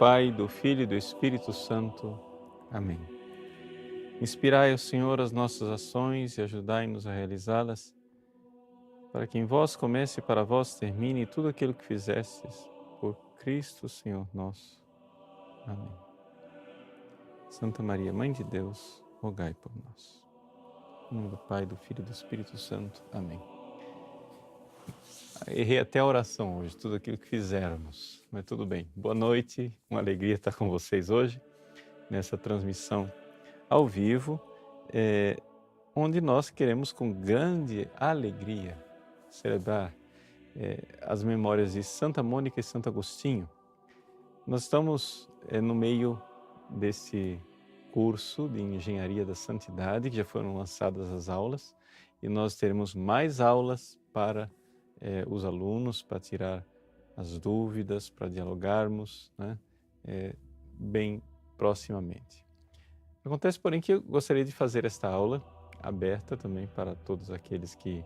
Pai, do Filho e do Espírito Santo. Amém. Inspirai, ó Senhor, as nossas ações e ajudai-nos a realizá-las, para que em vós comece e para vós termine tudo aquilo que fizestes, por Cristo, Senhor nosso. Amém. Santa Maria, Mãe de Deus, rogai por nós. Em nome do Pai, do Filho e do Espírito Santo. Amém. Errei até a oração hoje, tudo aquilo que fizermos, mas tudo bem. Boa noite, uma alegria estar com vocês hoje, nessa transmissão ao vivo, onde nós queremos com grande alegria celebrar as memórias de Santa Mônica e Santo Agostinho. Nós estamos no meio desse curso de Engenharia da Santidade, que já foram lançadas as aulas, e nós teremos mais aulas para os alunos, para tirar as dúvidas, para dialogarmos, né, bem proximamente. Acontece, porém, que eu gostaria de fazer esta aula aberta também para todos aqueles que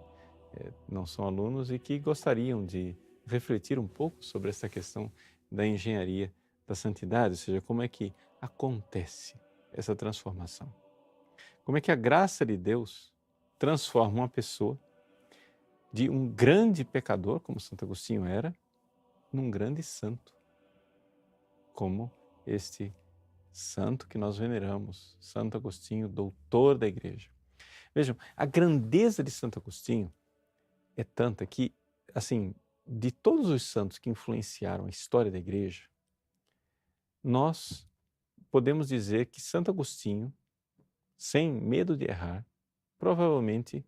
não são alunos e que gostariam de refletir um pouco sobre essa questão da engenharia da santidade, ou seja, como é que acontece essa transformação. Como é que a graça de Deus transforma uma pessoa de um grande pecador, como Santo Agostinho era, num grande santo, como este santo que nós veneramos, Santo Agostinho, doutor da Igreja. Vejam, a grandeza de Santo Agostinho é tanta que, assim, de todos os santos que influenciaram a história da Igreja, nós podemos dizer que Santo Agostinho, sem medo de errar, provavelmente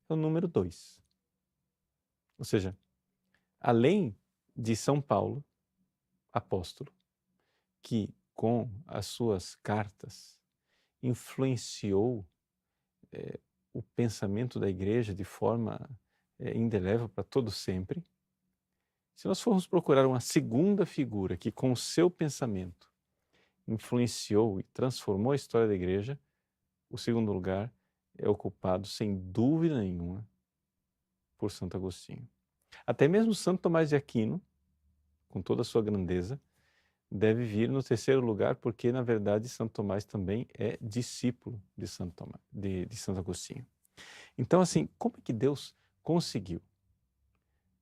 é o número 2. Ou seja, além de São Paulo, apóstolo, que com as suas cartas influenciou o pensamento da Igreja de forma indelével para todo sempre. Se nós formos procurar uma segunda figura que com o seu pensamento influenciou e transformou a história da Igreja, o segundo lugar é ocupado, sem dúvida nenhuma, por Santo Agostinho. Até mesmo Santo Tomás de Aquino, com toda a sua grandeza, deve vir no terceiro lugar, porque, na verdade, Santo Tomás também é discípulo de Santo Agostinho. Então, assim, como é que Deus conseguiu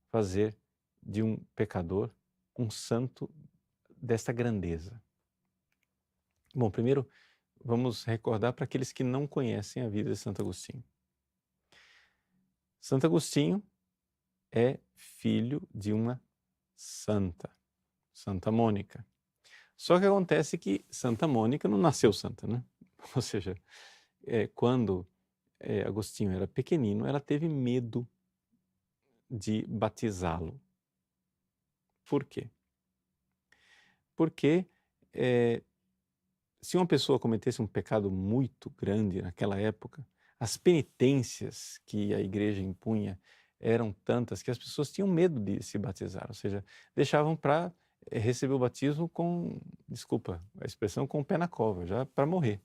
fazer de um pecador um santo desta grandeza? Bom, primeiro, vamos recordar para aqueles que não conhecem a vida de Santo Agostinho. Santo Agostinho é filho de uma santa, Santa Mônica. Só que acontece que Santa Mônica não nasceu santa, né? Ou seja, quando Agostinho era pequenino, ela teve medo de batizá-lo. Por quê? Porque se uma pessoa cometesse um pecado muito grande naquela época, as penitências que a igreja impunha eram tantas que as pessoas tinham medo de se batizar, ou seja, deixavam para receber o batismo com, desculpa a expressão, com o pé na cova, já para morrer.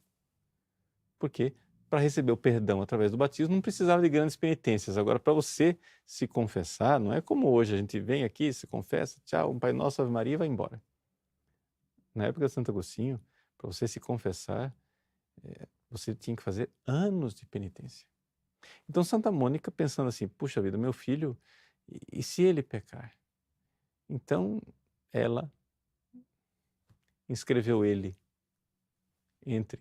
Porque para receber o perdão através do batismo não precisava de grandes penitências. Agora, para você se confessar, não é como hoje, a gente vem aqui, se confessa, tchau, um Pai Nosso, Ave Maria e vai embora. Na época de Santo Agostinho, para você se confessar, você tinha que fazer anos de penitência. Então Santa Mônica, pensando assim, puxa vida, meu filho, e se ele pecar? Então ela inscreveu ele entre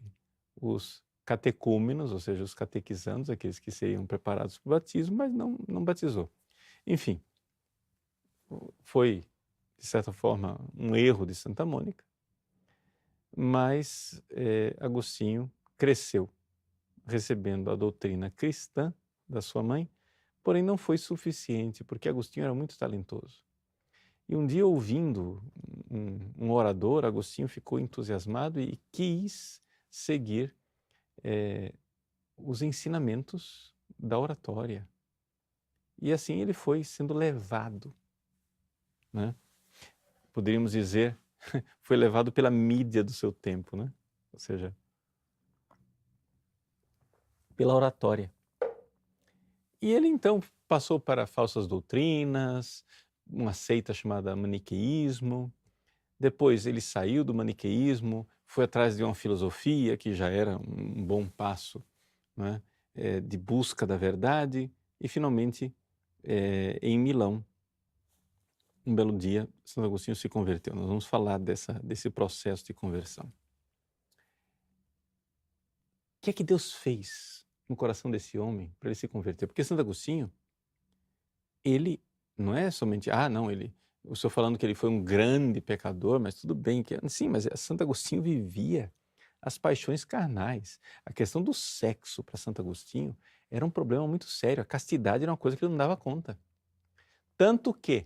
os catecúmenos, ou seja, os catequizandos, aqueles que seriam preparados para o batismo, mas não batizou. Enfim, foi, de certa forma, um erro de Santa Mônica, mas Agostinho cresceu recebendo a doutrina cristã da sua mãe, porém não foi suficiente, porque Agostinho era muito talentoso. E um dia, ouvindo um orador, Agostinho ficou entusiasmado e quis seguir os ensinamentos da oratória. E assim ele foi sendo levado, né? Poderíamos dizer, foi levado pela mídia do seu tempo, né? Ou seja, pela oratória. E ele então passou para falsas doutrinas, uma seita chamada maniqueísmo. Depois ele saiu do maniqueísmo, foi atrás de uma filosofia que já era um bom passo, né, de busca da verdade, e finalmente, em Milão, um belo dia, Santo Agostinho se converteu. Nós vamos falar desse processo de conversão. O que é que Deus fez no coração desse homem para ele se converter? Porque Santo Agostinho, ele não é somente, eu estou falando que ele foi um grande pecador, mas tudo bem, sim, mas Santo Agostinho vivia as paixões carnais. A questão do sexo para Santo Agostinho era um problema muito sério, a castidade era uma coisa que ele não dava conta. Tanto que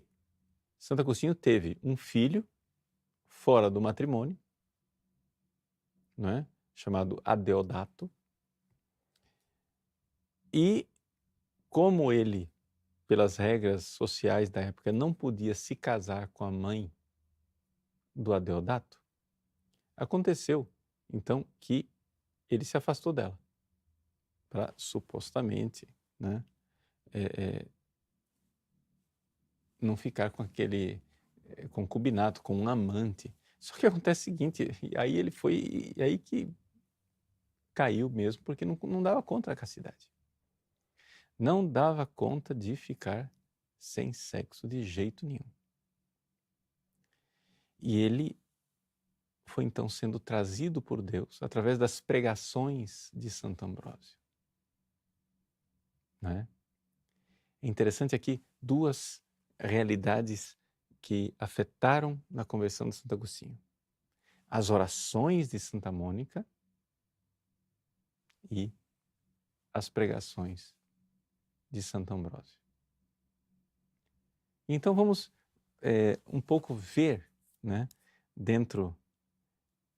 Santo Agostinho teve um filho fora do matrimônio, não é? Chamado Adeodato, e como ele, pelas regras sociais da época, não podia se casar com a mãe do Adeodato, aconteceu então que ele se afastou dela para supostamente, né, não ficar com aquele concubinato, com um amante. Só que acontece o seguinte, e aí que caiu mesmo, porque não dava conta da castidade. Não dava conta de ficar sem sexo de jeito nenhum. E ele foi então sendo trazido por Deus através das pregações de Santo Ambrósio. Né? É interessante aqui duas realidades que afetaram na conversão de Santo Agostinho. As orações de Santa Mônica e as pregações de Santo Ambrósio. Então vamos um pouco ver, né, dentro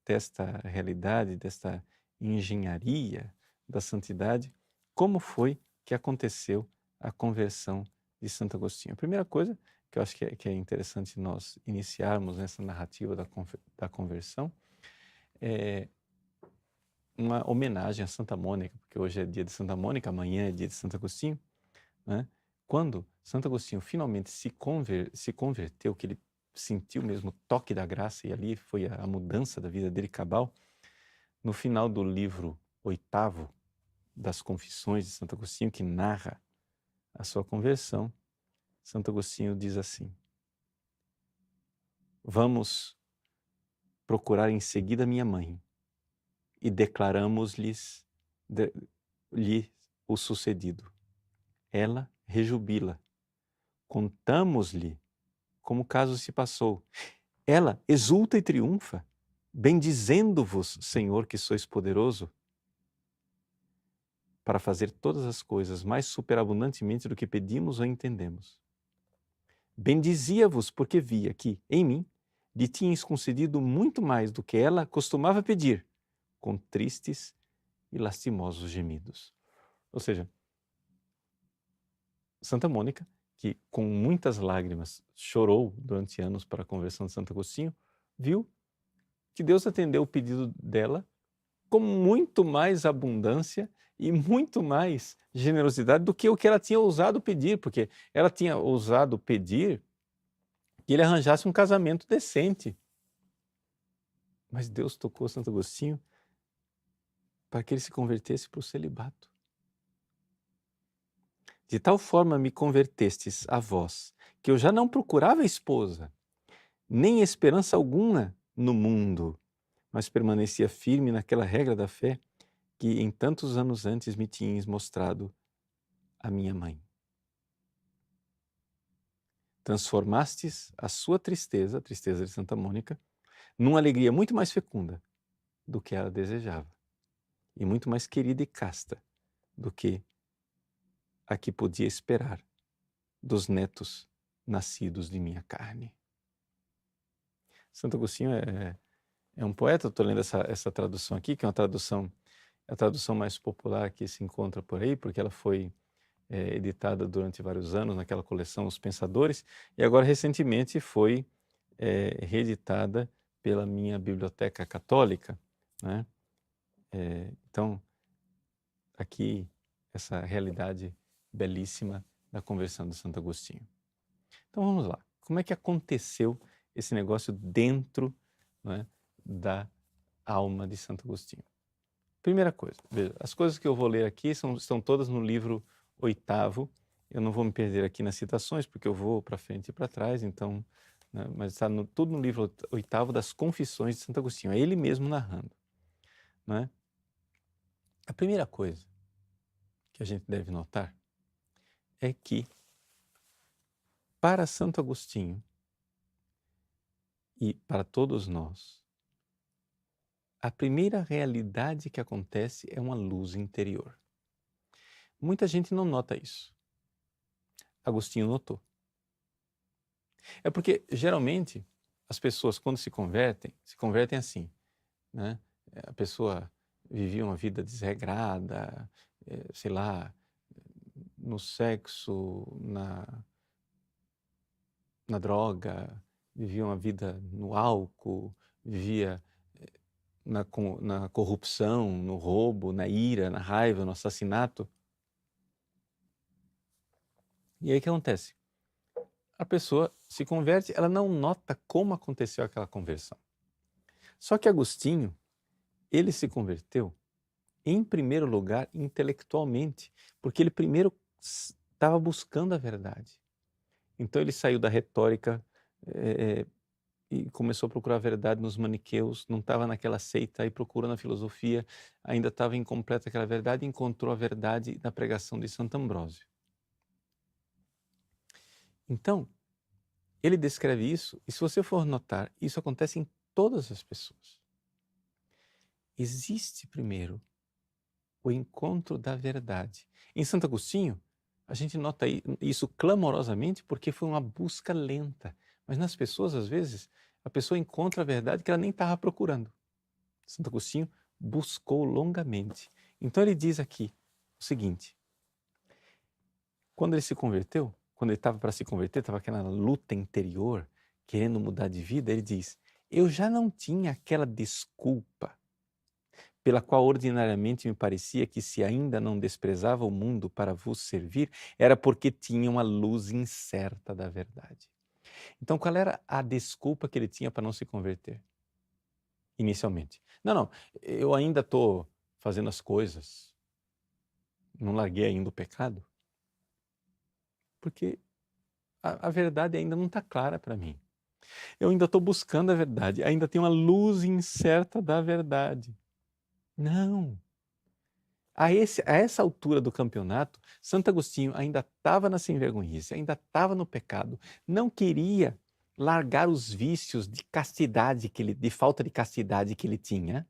desta realidade, desta engenharia da santidade, como foi que aconteceu a conversão de Santo Agostinho. A primeira coisa que eu acho que é interessante nós iniciarmos nessa narrativa da conversão é uma homenagem a Santa Mônica, porque hoje é dia de Santa Mônica, amanhã é dia de Santo Agostinho, né? Quando Santo Agostinho finalmente se converteu, que ele sentiu mesmo o toque da graça, e ali foi a mudança da vida dele cabal, no final do livro 8º das Confissões de Santo Agostinho, que narra a sua conversão, Santo Agostinho diz assim: vamos procurar em seguida minha mãe e declaramos-lhe o sucedido. Ela rejubila. Contamos-lhe como o caso se passou. Ela exulta e triunfa, bendizendo-vos, Senhor, que sois poderoso, para fazer todas as coisas mais superabundantemente do que pedimos ou entendemos. Bendizia-vos porque via que, em mim, lhe tinhas concedido muito mais do que ela costumava pedir, com tristes e lastimosos gemidos. Ou seja, Santa Mônica, que com muitas lágrimas chorou durante anos para a conversão de Santo Agostinho, viu que Deus atendeu o pedido dela com muito mais abundância e muito mais generosidade do que o que ela tinha ousado pedir, porque ela tinha ousado pedir que ele arranjasse um casamento decente. Mas Deus tocou Santo Agostinho para que ele se convertesse para o celibato. De tal forma me convertestes a vós, que eu já não procurava esposa, nem esperança alguma no mundo, mas permanecia firme naquela regra da fé que em tantos anos antes me tinhas mostrado a minha mãe. Transformastes a sua tristeza, a tristeza de Santa Mônica, numa alegria muito mais fecunda do que ela desejava, e muito mais querida e casta do que a que podia esperar dos netos nascidos de minha carne. Santo Agostinho é um poeta. Eu estou lendo essa tradução aqui, que é a tradução mais popular que se encontra por aí, porque ela foi editada durante vários anos naquela coleção Os Pensadores, e agora recentemente foi reeditada pela minha biblioteca católica, né? Então, aqui, essa realidade belíssima da conversão de Santo Agostinho. Então vamos lá. Como é que aconteceu esse negócio dentro, não é, da alma de Santo Agostinho. Primeira coisa, veja, as coisas que eu vou ler aqui estão todas no livro 8º. Eu não vou me perder aqui nas citações, porque eu vou para frente e para trás, então, né, mas está tudo no livro 8º das Confissões de Santo Agostinho. É ele mesmo narrando. Né? A primeira coisa que a gente deve notar é que, para Santo Agostinho e para todos nós, a primeira realidade que acontece é uma luz interior. Muita gente não nota isso. Agostinho notou. É porque, geralmente, as pessoas, quando se convertem assim, né? A pessoa vivia uma vida desregrada, sei lá, no sexo, na droga, vivia uma vida no álcool, vivia na corrupção, no roubo, na ira, na raiva, no assassinato. E aí o que acontece? A pessoa se converte, ela não nota como aconteceu aquela conversão. Só que Agostinho, ele se converteu, em primeiro lugar, intelectualmente, porque ele primeiro estava buscando a verdade. Então ele saiu da retórica e começou a procurar a verdade nos maniqueus, não estava naquela seita aí procurando a filosofia, ainda estava incompleta aquela verdade e encontrou a verdade na pregação de Santo Ambrósio. Então, ele descreve isso, e se você for notar, isso acontece em todas as pessoas. Existe primeiro o encontro da verdade. Em Santo Agostinho, a gente nota isso clamorosamente porque foi uma busca lenta. Mas nas pessoas, às vezes, a pessoa encontra a verdade que ela nem estava procurando. Santo Agostinho buscou longamente. Então ele diz aqui o seguinte: quando ele se converteu, quando ele estava para se converter, estava aquela luta interior, querendo mudar de vida, ele diz: eu já não tinha aquela desculpa pela qual ordinariamente me parecia que, se ainda não desprezava o mundo para vos servir, era porque tinha uma luz incerta da verdade. Então, qual era a desculpa que ele tinha para não se converter? Inicialmente. Não, eu ainda estou fazendo as coisas, não larguei ainda o pecado, porque a verdade ainda não está clara para mim. Eu ainda estou buscando a verdade, ainda tem uma luz incerta da verdade. Não. A essa altura do campeonato, Santo Agostinho ainda estava na sem-vergonhice, ainda estava no pecado, não queria largar os vícios de castidade, de falta de castidade que ele tinha,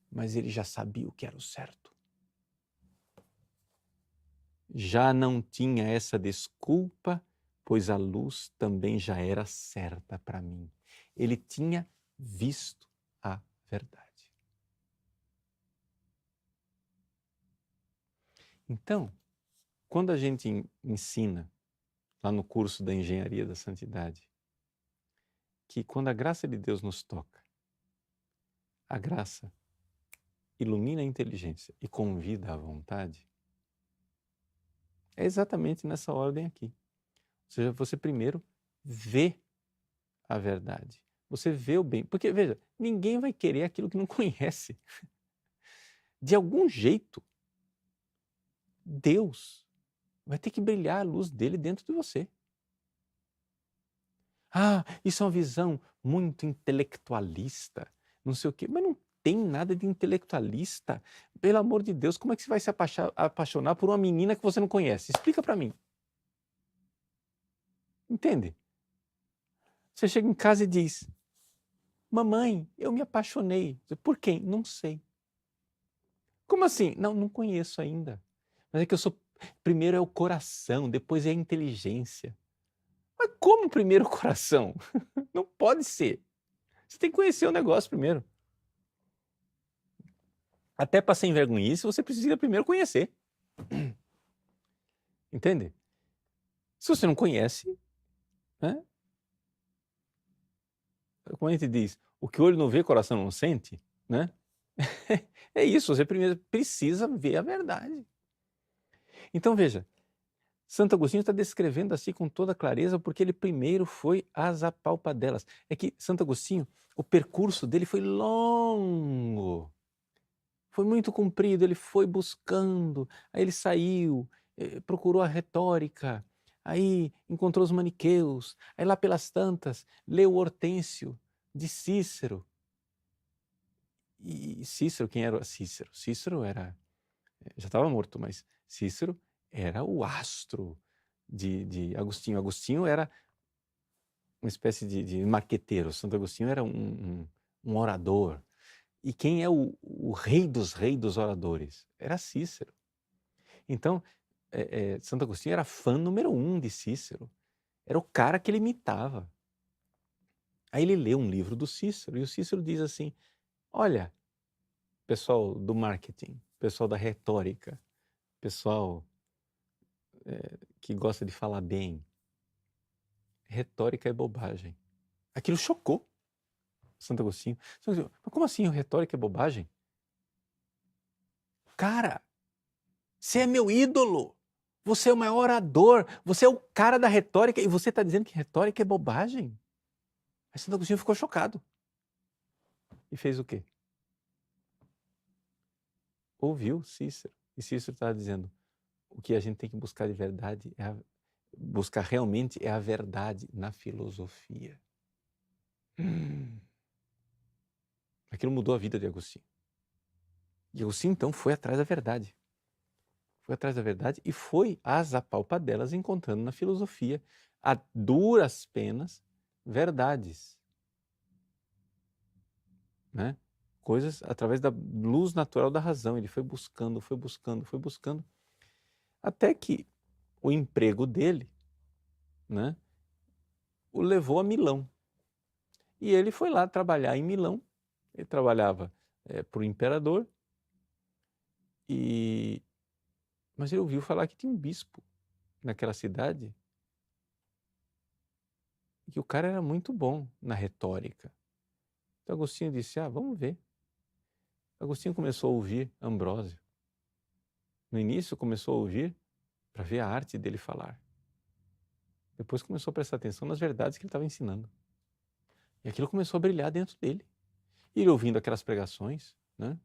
mas ele já sabia o que era o certo. Já não tinha essa desculpa, pois a luz também já era certa para mim. Ele tinha visto a verdade. Então, quando a gente ensina lá no curso da Engenharia da Santidade, que quando a graça de Deus nos toca, a graça ilumina a inteligência e convida à vontade, é exatamente nessa ordem aqui. Ou seja, você primeiro vê a verdade. Você vê o bem. Porque, veja, ninguém vai querer aquilo que não conhece. De algum jeito, Deus vai ter que brilhar a luz dele dentro de você. Ah, isso é uma visão muito intelectualista, não sei o quê. Mas não tem nada de intelectualista. Pelo amor de Deus, como é que você vai se apaixonar por uma menina que você não conhece? Explica para mim. Entende? Você chega em casa e diz: mamãe, eu me apaixonei. Por quem? Não sei. Como assim? Não conheço ainda. Mas é que eu sou... Primeiro é o coração, depois é a inteligência. Mas como primeiro o coração? Não pode ser. Você tem que conhecer o negócio primeiro. Até para ser envergonhice, você precisa primeiro conhecer. Entende? Se você não conhece, né? Como a gente diz, o que o olho não vê, o coração não sente, né? É isso, você primeiro precisa ver a verdade. Então veja, Santo Agostinho está descrevendo assim com toda clareza porque ele primeiro foi às apalpadelas. É que Santo Agostinho, o percurso dele foi longo, foi muito comprido, ele foi buscando, aí ele saiu, procurou a retórica, aí encontrou os maniqueus, aí lá pelas tantas leu Hortêncio de Cícero. E Cícero, quem era Cícero? Cícero era, já estava morto, mas Cícero era o astro de Agostinho. Agostinho era uma espécie de marqueteiro, Santo Agostinho era um orador. E quem é o rei dos oradores? Era Cícero. Então, Santo Agostinho era fã número 1 de Cícero. Era o cara que ele imitava. Aí ele lê um livro do Cícero e o Cícero diz assim, olha, pessoal do marketing, pessoal da retórica, pessoal que gosta de falar bem, retórica é bobagem. Aquilo chocou Santo Agostinho. Mas como assim retórica é bobagem? Cara, você é meu ídolo, você é o maior orador, você é o cara da retórica e você está dizendo que retórica é bobagem? Aí Santo Agostinho ficou chocado. E fez o quê? Ouviu Cícero. E Cícero estava dizendo, o que a gente tem que buscar de verdade, buscar realmente é a verdade na filosofia. Aquilo mudou a vida de Agostinho. E Agostinho então foi atrás da verdade. Foi atrás da verdade e foi às apalpadelas encontrando na filosofia, a duras penas, verdades. Né? Coisas através da luz natural da razão. Ele foi buscando, até que o emprego dele, né, o levou a Milão. E ele foi lá trabalhar em Milão. Ele trabalhava para o imperador, mas ele ouviu falar que tinha um bispo naquela cidade e que o cara era muito bom na retórica. Então Agostinho disse, vamos ver. Agostinho começou a ouvir Ambrósio. No início começou a ouvir para ver a arte dele falar. Depois começou a prestar atenção nas verdades que ele estava ensinando. E aquilo começou a brilhar dentro dele. E ele ouvindo aquelas pregações, né?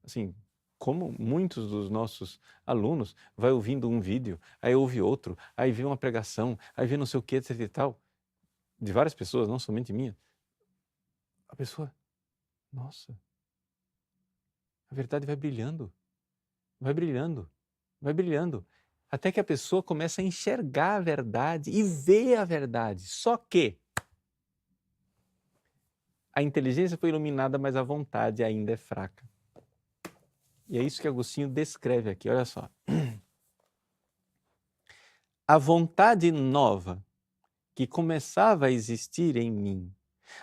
Assim, como muitos dos nossos alunos vai ouvindo um vídeo, aí ouve outro, aí vê uma pregação, aí vê não sei o que, etc e tal, de várias pessoas, não somente minha. A pessoa, nossa, a verdade vai brilhando, vai brilhando, vai brilhando, até que a pessoa começa a enxergar a verdade e ver a verdade. Só que a inteligência foi iluminada, mas a vontade ainda é fraca. E é isso que Agostinho descreve aqui, olha só. A vontade nova que começava a existir em mim,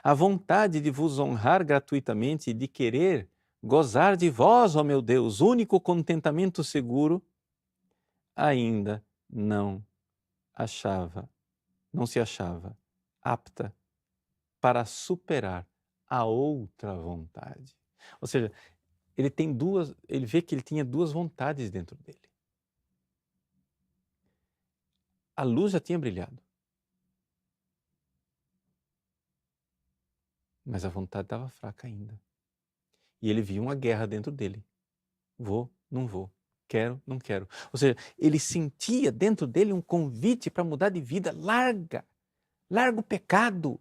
a vontade de vos honrar gratuitamente e de querer gozar de vós, ó meu Deus, único contentamento seguro, ainda não se achava apta para superar a outra vontade. Ou seja, ele vê que ele tinha duas vontades dentro dele. A luz já tinha brilhado, mas a vontade estava fraca ainda. E ele via uma guerra dentro dele. Vou, não vou. Quero, não quero. Ou seja, ele sentia dentro dele um convite para mudar de vida. Larga o pecado.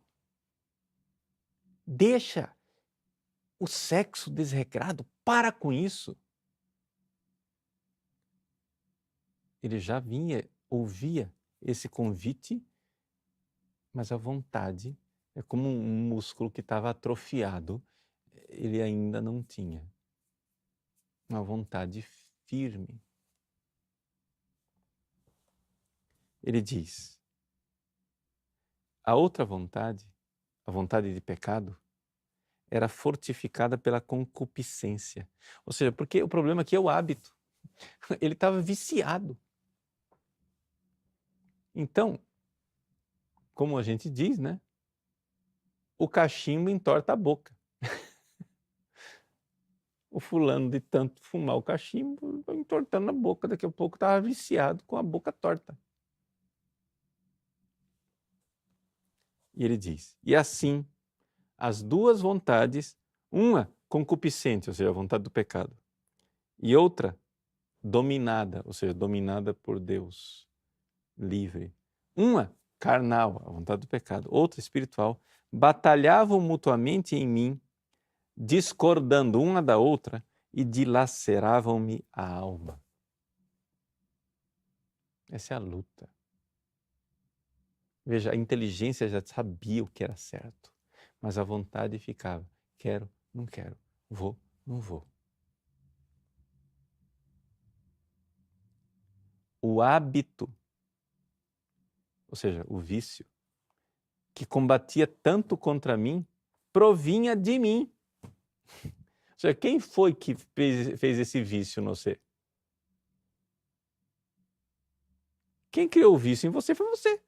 Deixa o sexo desregrado. Para com isso. Ele já ouvia esse convite, mas a vontade é como um músculo que estava atrofiado. Ele ainda não tinha uma vontade firme. Ele diz, a outra vontade, a vontade de pecado, era fortificada pela concupiscência. Ou seja, porque o problema aqui é o hábito. Ele estava viciado. Então, como a gente diz, né? O cachimbo entorta a boca. O fulano de tanto fumar o cachimbo entortando a boca, daqui a pouco estava viciado com a boca torta. E ele diz, e assim, as duas vontades, uma concupiscente, ou seja, a vontade do pecado, e outra dominada, ou seja, dominada por Deus, livre. Uma carnal, a vontade do pecado, outra espiritual, batalhavam mutuamente em mim, discordando uma da outra e dilaceravam-me a alma. Essa é a luta. Veja, a inteligência já sabia o que era certo, mas a vontade ficava, quero, não quero, vou, não vou. O hábito, ou seja, o vício, que combatia tanto contra mim, provinha de mim. Ou seja, quem foi que fez esse vício no você? Quem criou o vício em você foi você.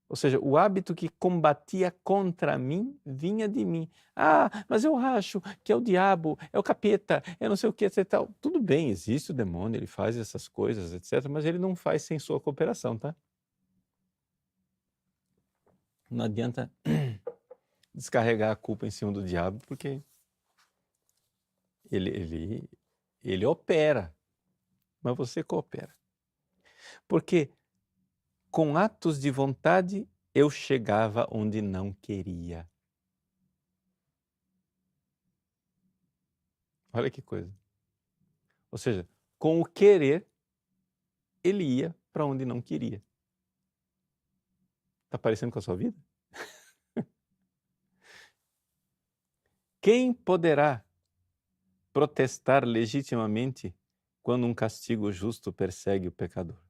Ou seja, o hábito que combatia contra mim vinha de mim. Ah, mas eu acho que é o diabo, é o capeta, é não sei o que, etc. Tudo bem, existe o demônio, ele faz essas coisas, etc. Mas ele não faz sem sua cooperação, tá? Não adianta descarregar a culpa em cima do diabo, porque ele opera, mas você coopera. Porque com atos de vontade eu chegava onde não queria. Olha que coisa. Ou seja, com o querer, ele ia para onde não queria. Está parecendo com a sua vida? Quem poderá protestar legitimamente quando um castigo justo persegue o pecador?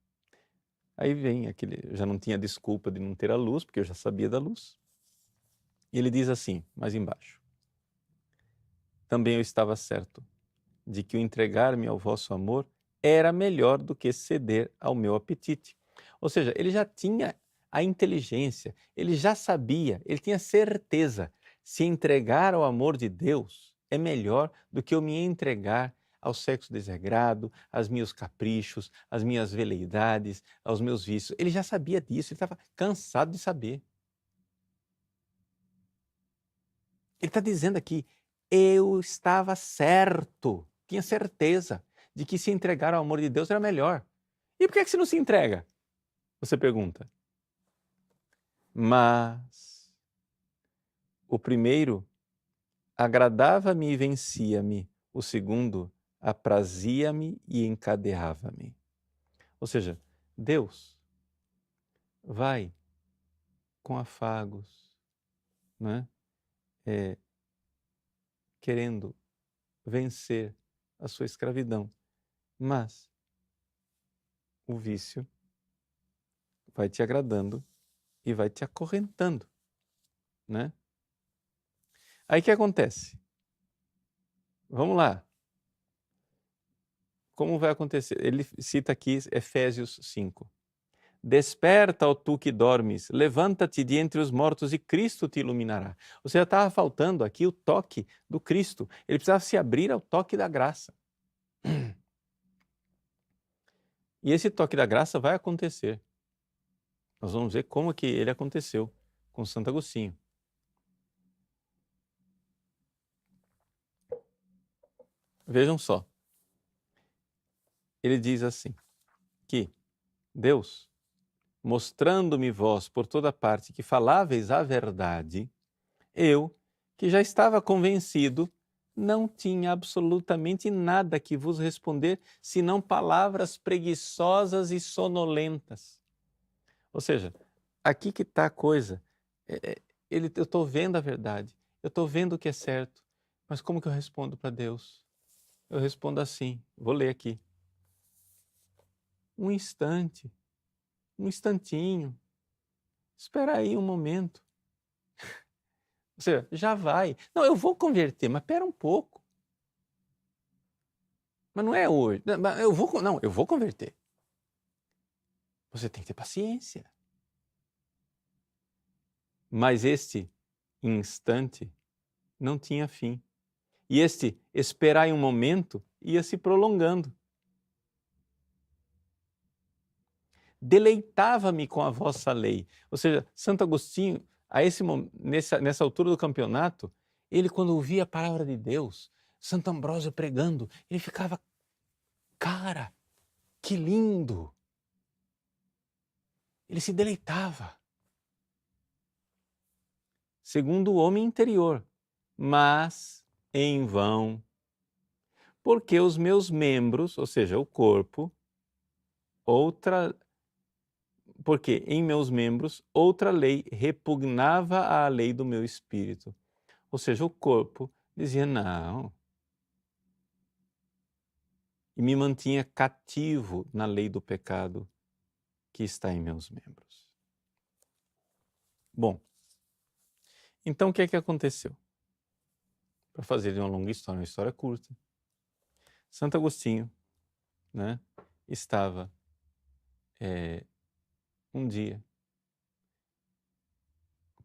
Aí vem aquele, eu já não tinha desculpa de não ter a luz, porque eu já sabia da luz. E ele diz assim, mais embaixo. Também eu estava certo de que o entregar-me ao vosso amor era melhor do que ceder ao meu apetite. Ou seja, ele já tinha a inteligência, ele já sabia, ele tinha certeza, se entregar ao amor de Deus é melhor do que eu me entregar ao sexo desregrado, aos meus caprichos, às minhas veleidades, aos meus vícios. Ele já sabia disso, ele estava cansado de saber. Ele está dizendo aqui, eu estava certo, tinha certeza de que se entregar ao amor de Deus era melhor. E por que você não se entrega? Você pergunta. Mas o primeiro agradava-me e vencia-me, o segundo aprazia-me e encadeava-me. Ou seja, Deus vai com afagos, né? Querendo vencer a sua escravidão, mas o vício vai te agradando e vai te acorrentando, né? Aí o que acontece? Vamos lá. Como vai acontecer? Ele cita aqui Efésios 5. Desperta, ó tu que dormes, levanta-te de entre os mortos e Cristo te iluminará. Ou seja, estava faltando aqui o toque do Cristo. Ele precisava se abrir ao toque da graça. E esse toque da graça vai acontecer. Nós vamos ver como que ele aconteceu com Santo Agostinho. Vejam só. Ele diz assim, que Deus, mostrando-me vós por toda parte que faláveis a verdade, eu, que já estava convencido, não tinha absolutamente nada que vos responder, senão palavras preguiçosas e sonolentas. Ou seja, aqui que está a coisa. Eu estou vendo a verdade, eu estou vendo o que é certo, mas como que eu respondo para Deus? Eu respondo assim, vou ler aqui. Um instante, um instantinho, espera aí um momento. Ou seja, já vai. Não, eu vou converter, mas espera um pouco. Mas não é hoje. Eu vou converter. Você tem que ter paciência. Mas este instante não tinha fim. E este esperai um momento ia se prolongando. Deleitava-me com a vossa lei. Ou seja, Santo Agostinho, nessa altura do campeonato, ele quando ouvia a palavra de Deus, Santo Ambrósio pregando, ele ficava, cara, que lindo! Ele se deleitava. Segundo o homem interior, mas em vão, porque os meus membros, ou seja, o corpo, porque em meus membros outra lei repugnava à lei do meu espírito. Ou seja, o corpo dizia não. E me mantinha cativo na lei do pecado que está em meus membros. Bom, então o que é que aconteceu? Para fazer de uma longa história, uma história curta, Santo Agostinho, né, estava um dia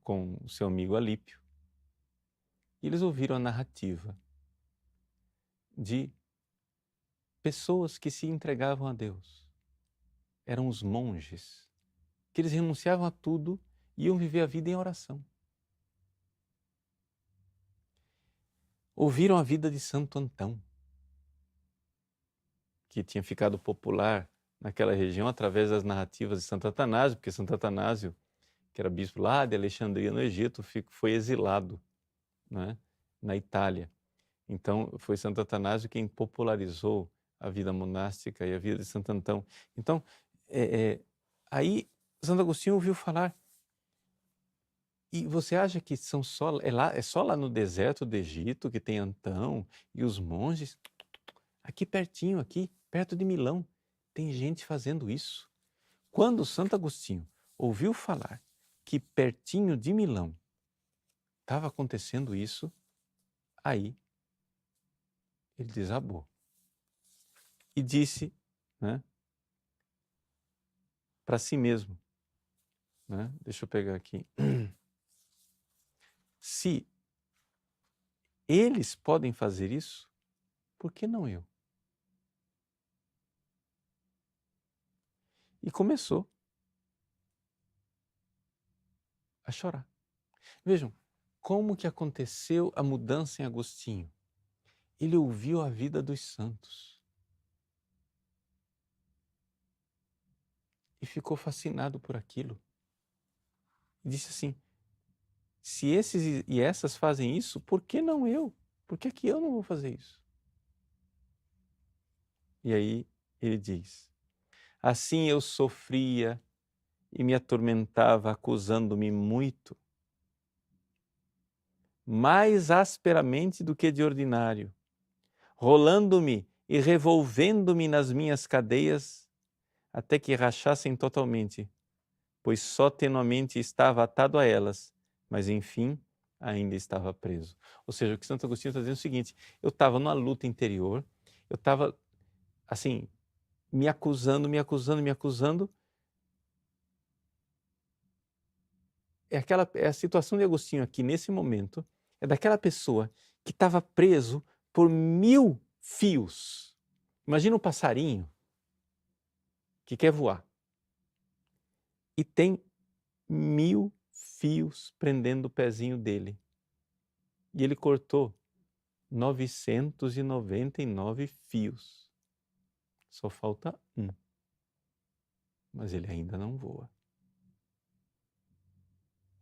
com o seu amigo Alípio e eles ouviram a narrativa de pessoas que se entregavam a Deus. Eram os monges, que eles renunciavam a tudo e iam viver a vida em oração. Ouviram a vida de Santo Antão, que tinha ficado popular naquela região através das narrativas de Santo Atanásio, porque Santo Atanásio, que era bispo lá de Alexandria, no Egito, foi exilado, né, na Itália. Então, foi Santo Atanásio quem popularizou a vida monástica e a vida de Santo Antão. Então, aí Santo Agostinho ouviu falar. E você acha que é só lá no deserto do Egito que tem Antão e os monges? Aqui pertinho, aqui, perto de Milão, tem gente fazendo isso. Quando Santo Agostinho ouviu falar que pertinho de Milão estava acontecendo isso, aí ele desabou. E disse, né, para si mesmo, né, deixa eu pegar aqui, se eles podem fazer isso, por que não eu? E começou a chorar. Vejam, como que aconteceu a mudança em Agostinho? Ele ouviu a vida dos santos e ficou fascinado por aquilo. E disse assim, se esses e essas fazem isso, por que não eu? Por que que eu não vou fazer isso? E aí ele diz, assim eu sofria e me atormentava, acusando-me muito, mais asperamente do que de ordinário, rolando-me e revolvendo-me nas minhas cadeias, até que rachassem totalmente, pois só tenuamente estava atado a elas, mas enfim ainda estava preso. Ou seja, o que Santo Agostinho está dizendo é o seguinte, eu estava numa luta interior, eu estava assim, me acusando, é a situação de Agostinho aqui nesse momento, é daquela pessoa que estava preso por 1000 fios. Imagina um passarinho que quer voar e tem 1000 fios prendendo o pezinho dele. E ele cortou 999 fios. Só falta um. Mas ele ainda não voa.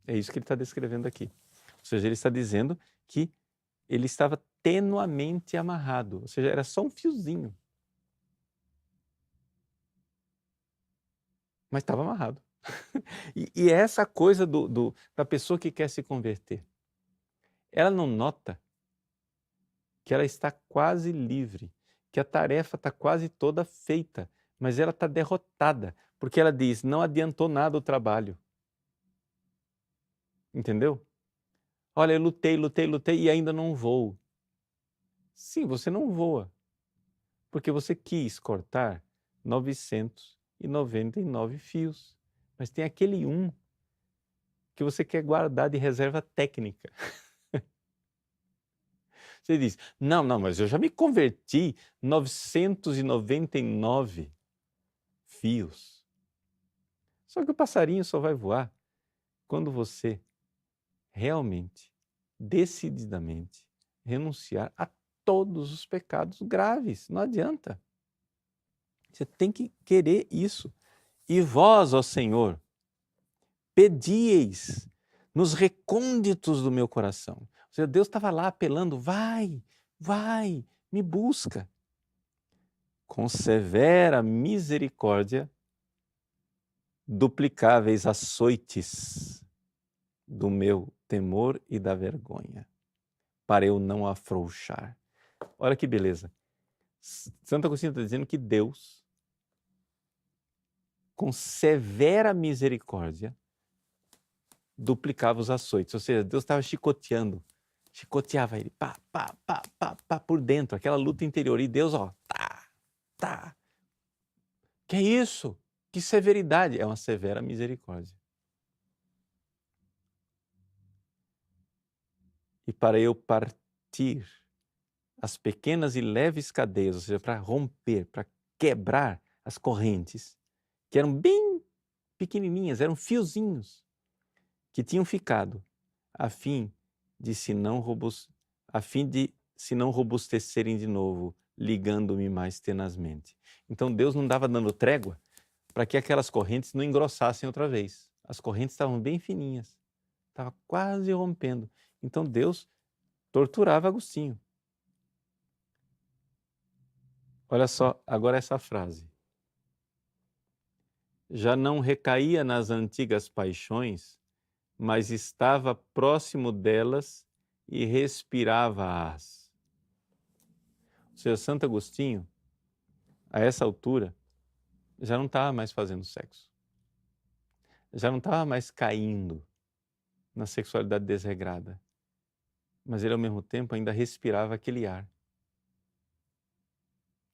É isso que ele está descrevendo aqui. Ou seja, ele está dizendo que ele estava tenuamente amarrado. Ou seja, era só um fiozinho. Mas estava amarrado. E é essa coisa da pessoa que quer se converter. Ela não nota que ela está quase livre, que a tarefa está quase toda feita, mas ela está derrotada, porque ela diz, não adiantou nada o trabalho. Entendeu? Olha, eu lutei e ainda não voo. Sim, você não voa, porque você quis cortar 999 fios, mas tem aquele um que você quer guardar de reserva técnica. Você diz, não, mas eu já me converti 999 fios. Só que o passarinho só vai voar quando você realmente, decididamente, renunciar a todos os pecados graves. Não adianta. Você tem que querer isso. E vós, ó Senhor, pedieis nos recônditos do meu coração. Ou seja, Deus estava lá apelando, vai, me busca. Com severa misericórdia, duplicáveis açoites do meu temor e da vergonha, para eu não afrouxar. Olha que beleza. Santo Agostinho está dizendo que Deus, com severa misericórdia, duplicava os açoites. Ou seja, Deus estava chicoteava ele, pá, por dentro, aquela luta interior. E Deus, tá. Que é isso? Que severidade? É uma severa misericórdia. E para eu partir as pequenas e leves cadeias, ou seja, para romper, para quebrar as correntes, que eram bem pequenininhas, eram fiozinhos, que tinham ficado, a fim de se não robustecerem de novo, ligando-me mais tenazmente. Então Deus não estava dando trégua para que aquelas correntes não engrossassem outra vez. As correntes estavam bem fininhas, estava quase rompendo. Então Deus torturava Agostinho. Olha só, agora essa frase. Já não recaía nas antigas paixões, mas estava próximo delas e respirava-as. Ou seja, Santo Agostinho, a essa altura, já não estava mais fazendo sexo. Já não estava mais caindo na sexualidade desregrada. Mas ele, ao mesmo tempo, ainda respirava aquele ar.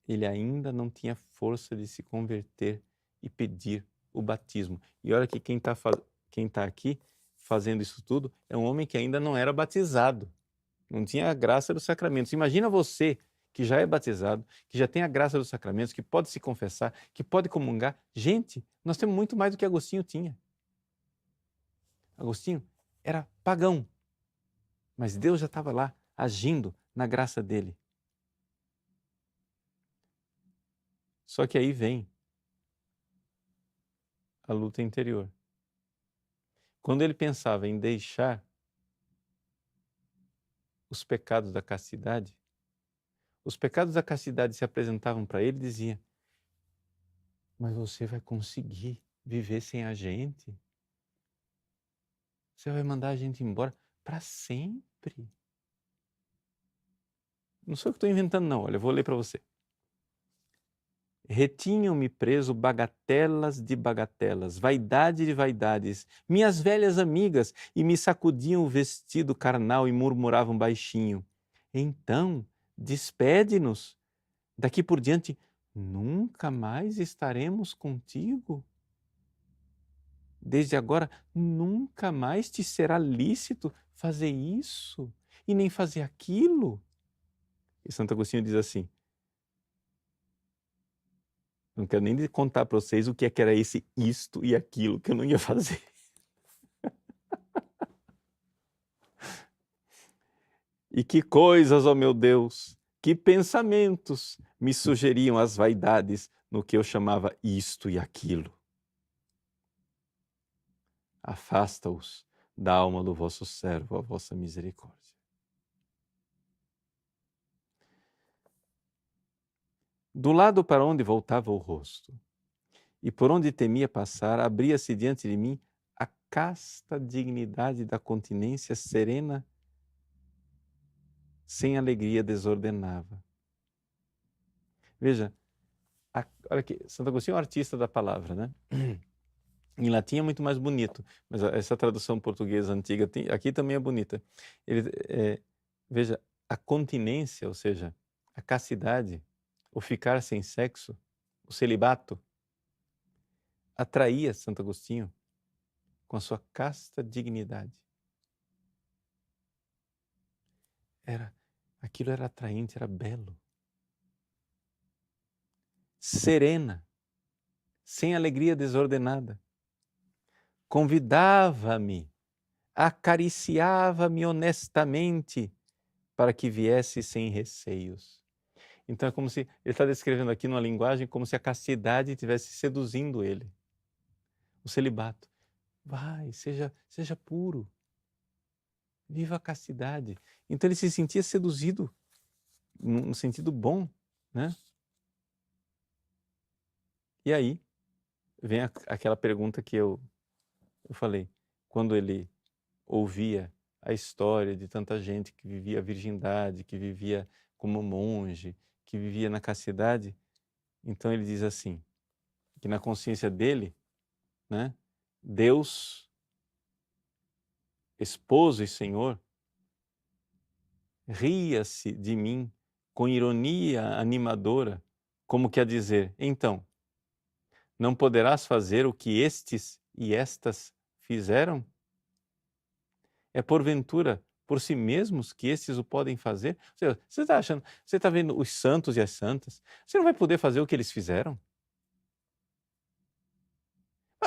Ele ainda não tinha força de se converter e pedir o batismo. E olha que quem está aqui fazendo isso tudo é um homem que ainda não era batizado. Não tinha a graça dos sacramentos. Imagina você que já é batizado, que já tem a graça dos sacramentos, que pode se confessar, que pode comungar. Gente, nós temos muito mais do que Agostinho tinha. Agostinho era pagão, mas Deus já estava lá, agindo na graça dele. Só que aí vem a luta interior. Quando ele pensava em deixar os pecados da castidade, os pecados da castidade se apresentavam para ele e diziam, mas você vai conseguir viver sem a gente? Você vai mandar a gente embora para sempre? Não sou eu que estou inventando não, olha, eu vou ler para você. Retinham-me preso bagatelas de bagatelas, vaidade de vaidades, minhas velhas amigas, e me sacudiam o vestido carnal e murmuravam baixinho. Então, despede-nos. Daqui por diante, nunca mais estaremos contigo. Desde agora, nunca mais te será lícito fazer isso e nem fazer aquilo. E Santo Agostinho diz assim, não quero nem contar para vocês o que é que era esse isto e aquilo que eu não ia fazer. E que coisas, ó meu Deus, que pensamentos me sugeriam as vaidades no que eu chamava isto e aquilo. Afasta-os da alma do vosso servo, a vossa misericórdia. Do lado para onde voltava o rosto, e por onde temia passar, abria-se diante de mim a casta dignidade da continência serena, sem alegria desordenava. Veja, olha aqui, Santo Agostinho é um artista da palavra, né? Em latim é muito mais bonito, mas essa tradução portuguesa antiga aqui também é bonita. Veja, a continência, ou seja, a castidade, o ficar sem sexo, o celibato, atraía Santo Agostinho com a sua casta dignidade. Era Aquilo era atraente, era belo. Serena, sem alegria desordenada. Convidava-me, acariciava-me honestamente para que viesse sem receios. Então é como se, ele está descrevendo aqui numa linguagem como se a castidade estivesse seduzindo ele. O celibato. Vai, seja puro. Viva a castidade. Então ele se sentia seduzido, no sentido bom, né? E aí, vem aquela pergunta que eu falei. Quando ele ouvia a história de tanta gente que vivia a virgindade, que vivia como monge, que vivia na castidade, então ele diz assim, que na consciência dele, né, Deus, esposo e Senhor, ria-se de mim com ironia animadora, como que a dizer, então, não poderás fazer o que estes e estas fizeram? É porventura por si mesmos que estes o podem fazer? Você está achando, você está vendo os santos e as santas, você não vai poder fazer o que eles fizeram?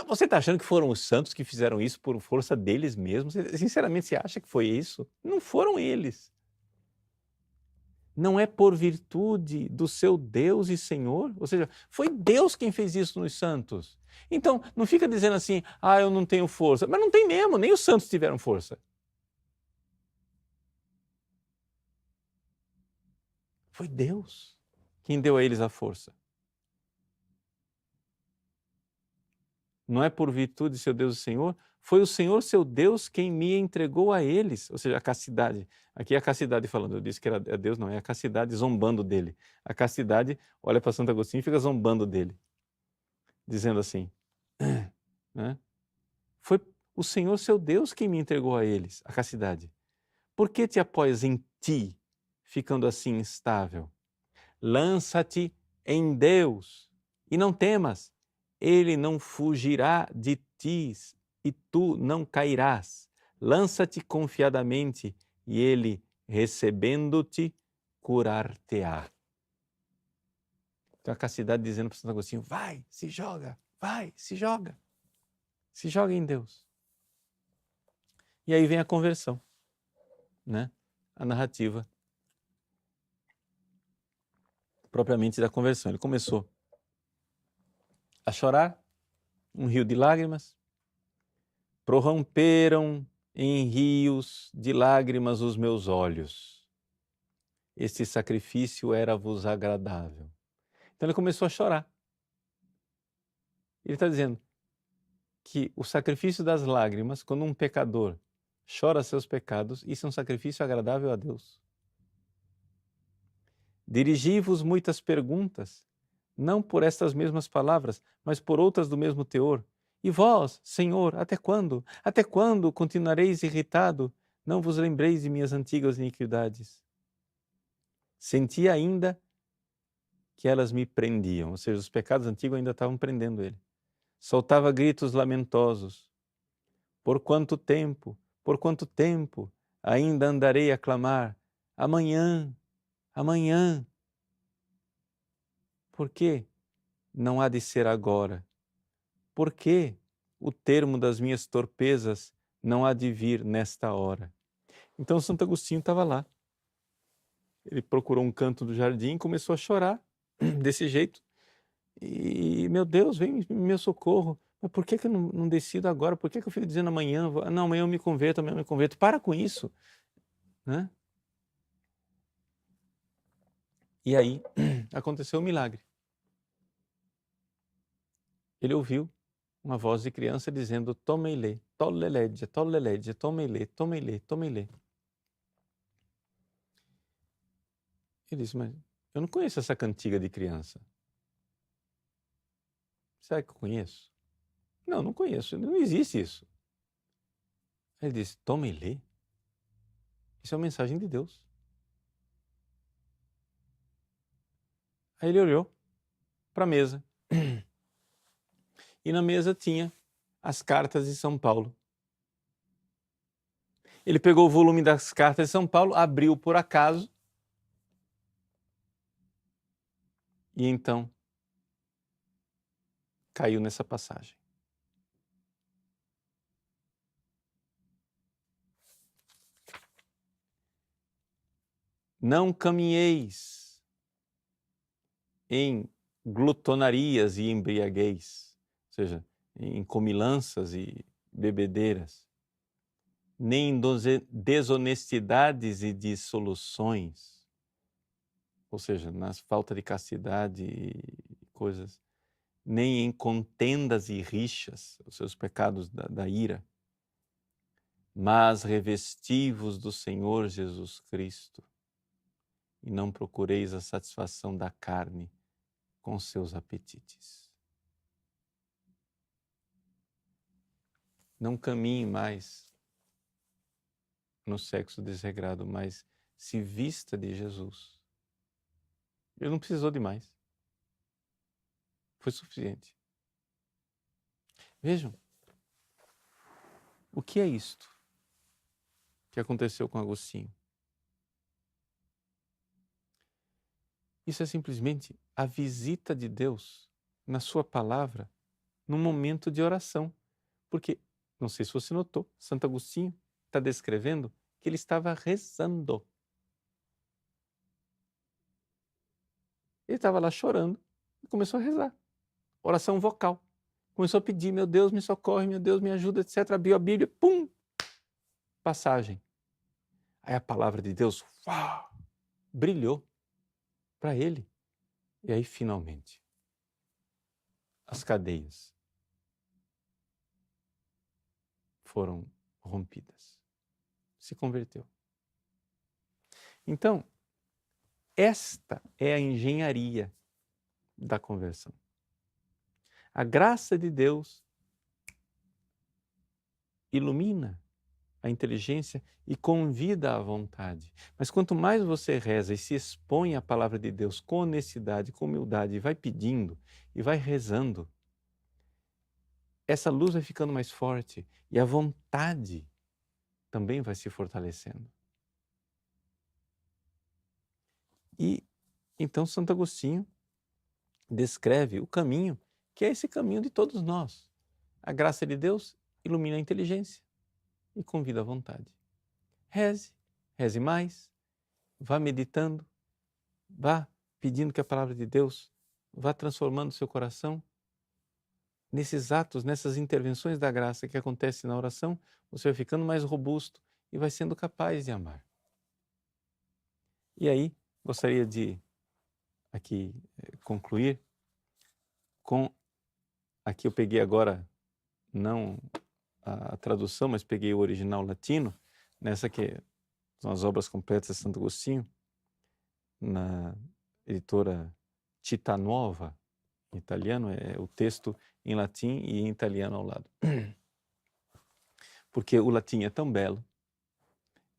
Você está achando que foram os santos que fizeram isso por força deles mesmos? Sinceramente, você acha que foi isso? Não foram eles. Não é por virtude do seu Deus e Senhor? Ou seja, foi Deus quem fez isso nos santos. Então, não fica dizendo assim, eu não tenho força. Mas não tem mesmo, nem os santos tiveram força. Foi Deus quem deu a eles a força. Não é por virtude de seu Deus e Senhor, foi o Senhor seu Deus quem me entregou a eles. Ou seja, a castidade. Aqui é a castidade falando, eu disse que era Deus, não, é a castidade zombando dele. A castidade olha para Santo Agostinho e fica zombando dele, dizendo assim, né? Foi o Senhor seu Deus quem me entregou a eles, a castidade. Por que te apoias em ti, ficando assim instável? Lança-te em Deus e não temas. Ele não fugirá de ti e tu não cairás. Lança-te confiadamente e ele, recebendo-te, curar-te-á. Então a castidade dizendo para Santo Agostinho, vai, se joga, se joga em Deus. E aí vem a conversão, né? A narrativa propriamente da conversão. Ele começou a chorar, um rio de lágrimas, prorromperam em rios de lágrimas os meus olhos. Este sacrifício era-vos agradável. Então ele começou a chorar. Ele está dizendo que o sacrifício das lágrimas, quando um pecador chora seus pecados, isso é um sacrifício agradável a Deus. Dirigi-vos muitas perguntas, não por estas mesmas palavras, mas por outras do mesmo teor. E vós, Senhor, até quando? Até quando continuareis irritado? Não vos lembreis de minhas antigas iniquidades. Senti ainda que elas me prendiam, ou seja, os pecados antigos ainda estavam prendendo ele. Soltava gritos lamentosos. Por quanto tempo ainda andarei a clamar? Amanhã, amanhã. Por que não há de ser agora? Por que o termo das minhas torpezas não há de vir nesta hora? Então Santo Agostinho estava lá. Ele procurou um canto do jardim e começou a chorar desse jeito. E, meu Deus, vem em meu socorro. Mas por que eu não decido agora? Por que eu fico dizendo amanhã? Não, amanhã eu me converto, amanhã eu me converto. Para com isso, né? E aí aconteceu um milagre. Ele ouviu uma voz de criança dizendo, tome-lhe, tolle-lede, tolle-lede, tome-lhe, tome-lhe, tome-lhe. Ele disse, mas eu não conheço essa cantiga de criança. Será que eu conheço? Não, não conheço, não existe isso. Ele disse, tome-lhe. Isso é uma mensagem de Deus. Aí ele olhou para a mesa. E na mesa tinha as cartas de São Paulo. Ele pegou o volume das cartas de São Paulo, abriu por acaso E então caiu nessa passagem. Não caminheis em glutonarias e embriaguez, ou seja, em comilanças e bebedeiras, nem em desonestidades e dissoluções, ou seja, na falta de castidade e coisas, nem em contendas e rixas, os seus pecados da ira, mas revesti-vos do Senhor Jesus Cristo e não procureis a satisfação da carne com seus apetites. Não caminhe mais no sexo desregrado, mas se vista de Jesus. Ele não precisou de mais. Foi suficiente. Vejam, o que é isto que aconteceu com Agostinho? Isso é simplesmente a visita de Deus na sua palavra num momento de oração. Porque, não sei se você notou, Santo Agostinho está descrevendo que ele estava rezando. Ele estava lá chorando e começou a rezar. Oração vocal. Começou a pedir, meu Deus, me socorre, meu Deus, me ajuda, etc. Abriu a Bíblia, pum! Passagem. Aí a palavra de Deus, uau, brilhou para ele. E aí, finalmente, as cadeias foram rompidas. Se converteu. Então, esta é a engenharia da conversão. A graça de Deus ilumina a inteligência e convida à vontade. Mas quanto mais você reza e se expõe à palavra de Deus com honestidade, com humildade, e vai pedindo e vai rezando, essa luz vai ficando mais forte e a vontade também vai se fortalecendo. E então Santo Agostinho descreve o caminho, que é esse caminho de todos nós. A graça de Deus ilumina a inteligência e convida à vontade. Reze, reze mais, vá meditando, vá pedindo que a palavra de Deus vá transformando seu coração. Nesses atos, nessas intervenções da graça que acontecem na oração, você vai ficando mais robusto e vai sendo capaz de amar. E aí, gostaria de aqui concluir com, aqui eu peguei agora, não a tradução, mas peguei o original latino, nessa que são as obras completas de Santo Agostinho, na editora Città Nuova, em italiano, é o texto em latim e em italiano ao lado. Porque o latim é tão belo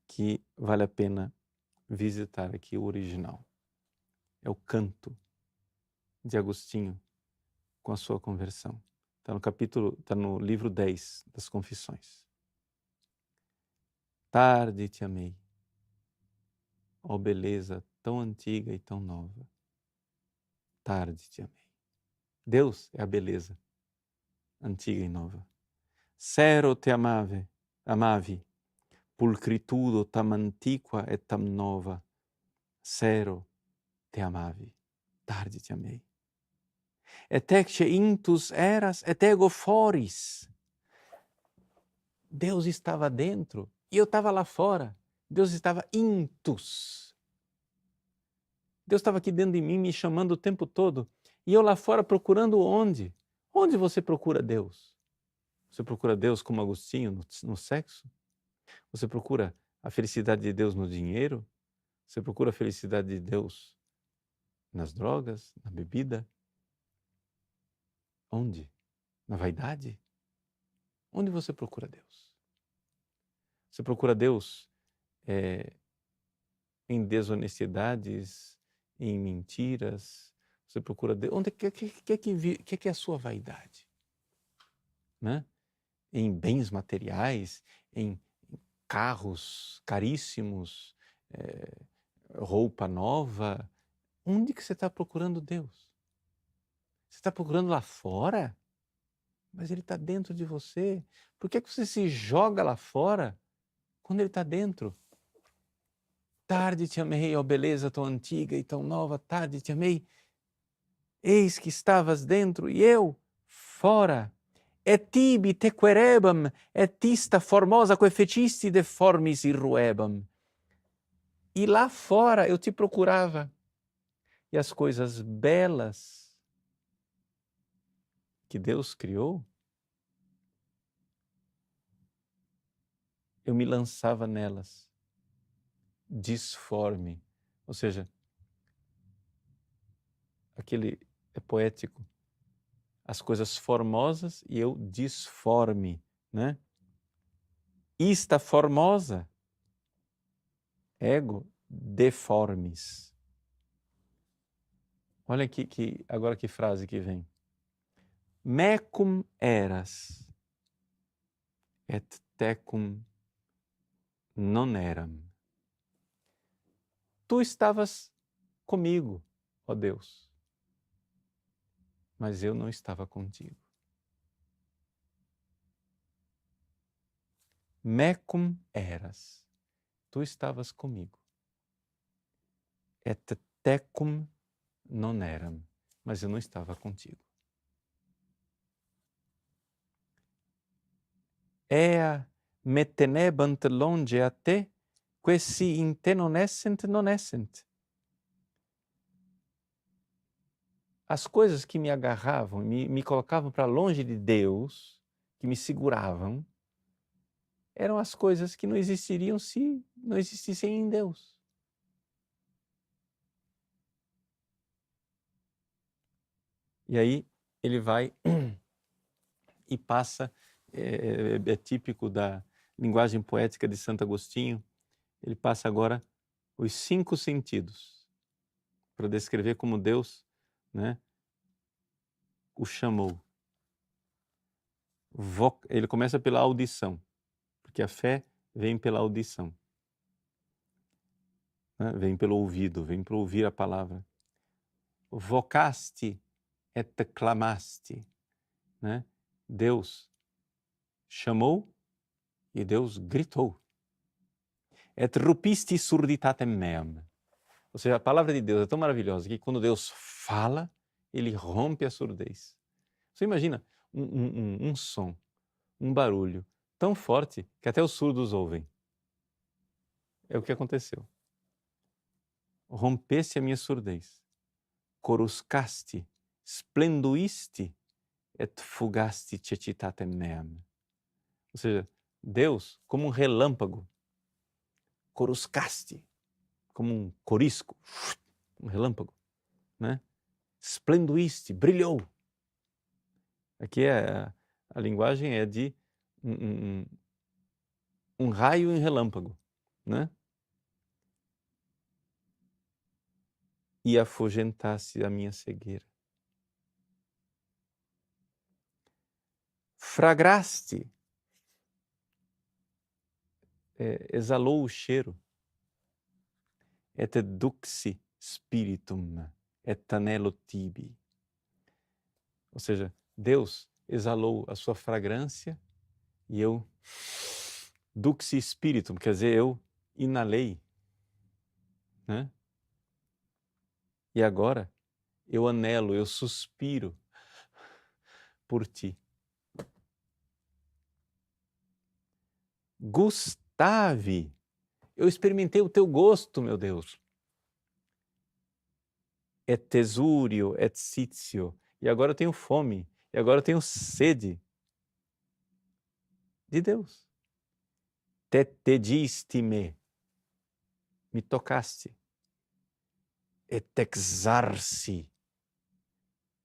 que vale a pena visitar aqui o original. É o canto de Agostinho com a sua conversão. Está no livro 10 das Confissões. Tarde te amei, ó beleza tão antiga e tão nova. Tarde te amei. Deus é a beleza antiga e nova. Sero te amavi, pulcritudo tam antiqua e tam nova. Sero te amavi, tarde te amei. Et ecce intus eras et ego foris. Deus estava dentro e eu estava lá fora. Deus estava intus. Deus estava aqui dentro de mim me chamando o tempo todo. E eu lá fora procurando onde? Onde você procura Deus? Você procura Deus como Agostinho no sexo? Você procura a felicidade de Deus no dinheiro? Você procura a felicidade de Deus nas drogas, na bebida? Onde? Na vaidade? Onde você procura Deus? Você procura Deus em desonestidades, em mentiras? Você procura Deus? Onde que é a sua vaidade? Né? Em bens materiais, em carros caríssimos, roupa nova, onde que você está procurando Deus? Você está procurando lá fora? Mas Ele está dentro de você. Por que você se joga lá fora quando Ele está dentro? Tarde te amei, ó beleza tão antiga e tão nova, tarde te amei. Eis que estavas dentro e eu fora. Et tibi te querebam, et ista formosa que fecisti deformis irruebam. E lá fora eu te procurava. E as coisas belas que Deus criou, eu me lançava nelas, disforme. Ou seja, aquele é poético. As coisas formosas e eu disforme, né? Ista formosa, ego deformis. Olha aqui, agora que frase que vem. Mecum eras, et tecum non eram. Tu estavas comigo, ó Deus, mas eu não estava contigo. Mecum eras, tu estavas comigo. Et tecum non eram, mas eu não estava contigo. Ea me tenebant longe a te, quasi in te non essent, non essent. As coisas que me agarravam, me colocavam para longe de Deus, que me seguravam, eram as coisas que não existiriam se não existissem em Deus. E aí ele vai e passa, é típico da linguagem poética de Santo Agostinho, ele passa agora os 5 sentidos para descrever como Deus, né, o chamou. Ele começa pela audição, porque a fé vem pela audição, né? Vem pelo ouvido, vem para ouvir a palavra. Vocaste et clamaste, né? Deus chamou e Deus gritou. Et rupisti surditatem meam. Ou seja, a palavra de Deus é tão maravilhosa que quando Deus fala, Ele rompe a surdez. Você imagina um som, um barulho tão forte que até os surdos ouvem. É o que aconteceu. Rompeste a minha surdez. Coruscaste, splenduisti, et fugaste cecitatem meam. Ou seja, Deus, como um relâmpago, coruscaste, como um corisco, um relâmpago, né? Splenduisti, brilhou. Aqui a linguagem é de um raio em relâmpago, né? E afugentasse a minha cegueira. Fragraste, exalou o cheiro. Et duxi spiritum, et anelo tibi. Ou seja, Deus exalou a sua fragrância e eu duxi spiritum, quer dizer, eu inalei, né? E agora eu anelo, eu suspiro por ti. Gustavi, eu experimentei o teu gosto, meu Deus. Et tesurio, et sitio. E agora eu tenho fome, e agora eu tenho sede de Deus. Te tediste-me, me tocaste. Et exarsi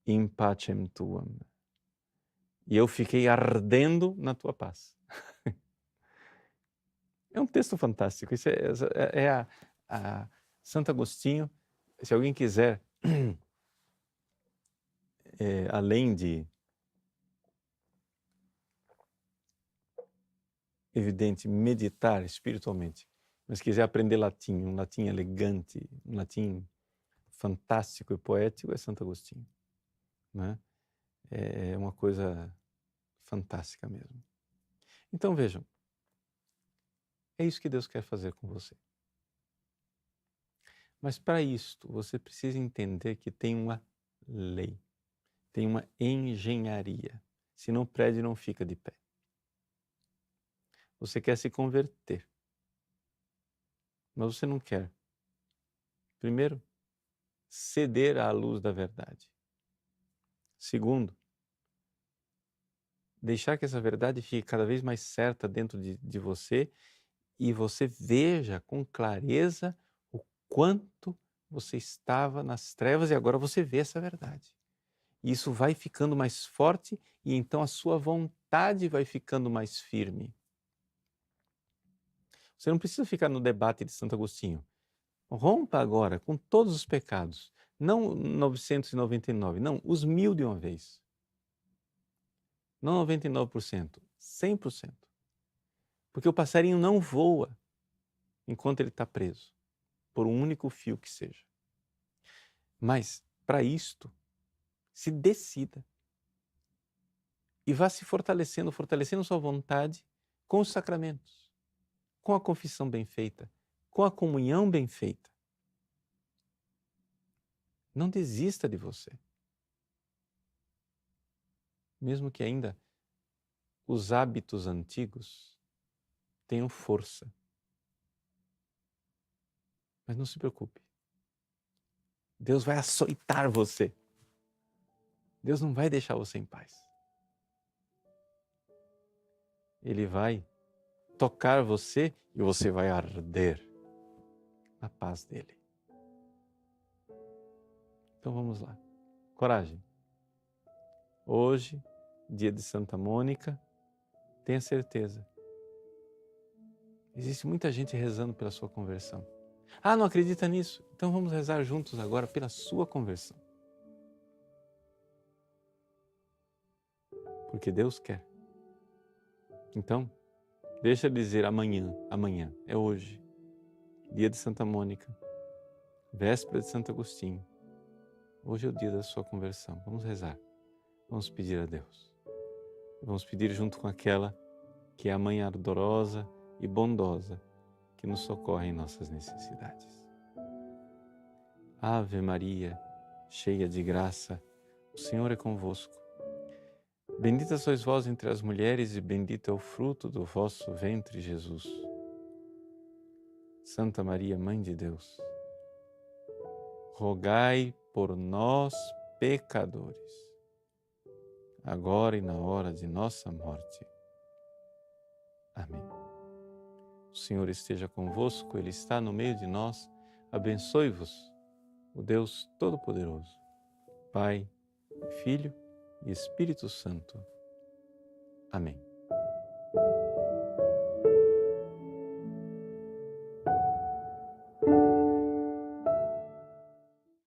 in pacem tuam. E eu fiquei ardendo na tua paz. É um texto fantástico. Isso é a Santo Agostinho. Se alguém quiser, além de, evidente, meditar espiritualmente, mas quiser aprender latim, um latim elegante, um latim fantástico e poético é Santo Agostinho, né? É uma coisa fantástica mesmo. Então vejam, é isso que Deus quer fazer com você. Mas para isto, você precisa entender que tem uma lei, tem uma engenharia. Senão o prédio não fica de pé. Você quer se converter, mas você não quer, primeiro, ceder à luz da verdade. Segundo, deixar que essa verdade fique cada vez mais certa dentro de você e você veja com clareza o quanto você estava nas trevas e agora você vê essa verdade. E isso vai ficando mais forte e então a sua vontade vai ficando mais firme. Você não precisa ficar no debate de Santo Agostinho. Rompa agora com todos os pecados. Não 999, não, os 1000 de uma vez. Não 99%, 100%. Porque o passarinho não voa enquanto ele está preso, por um único fio que seja. Mas, para isto, se decida. E vá se fortalecendo, fortalecendo sua vontade com os sacramentos, com a confissão bem feita, com a comunhão bem feita. Não desista de você. Mesmo que ainda os hábitos antigos tenham força. Mas não se preocupe. Deus vai açoitar você. Deus não vai deixar você em paz. Ele vai tocar você e você vai arder na paz dele. Então vamos lá. Coragem. Hoje, dia de Santa Mônica, tenha certeza. Existe muita gente rezando pela sua conversão. Ah, não acredita nisso? Então vamos rezar juntos agora pela sua conversão. Porque Deus quer. Então, deixa eu dizer amanhã, é hoje, dia de Santa Mônica, véspera de Santo Agostinho. Hoje é o dia da sua conversão. Vamos rezar. Vamos pedir a Deus. Vamos pedir junto com aquela que é a Mãe ardorosa e bondosa que nos socorre em nossas necessidades. Ave Maria, cheia de graça, o Senhor é convosco. Bendita sois vós entre as mulheres e bendito é o fruto do vosso ventre, Jesus. Santa Maria, Mãe de Deus, rogai por nós, pecadores, agora e na hora de nossa morte. Amém. O Senhor esteja convosco, Ele está no meio de nós. Abençoe-vos o Deus Todo-Poderoso, Pai, Filho e Espírito Santo. Amém.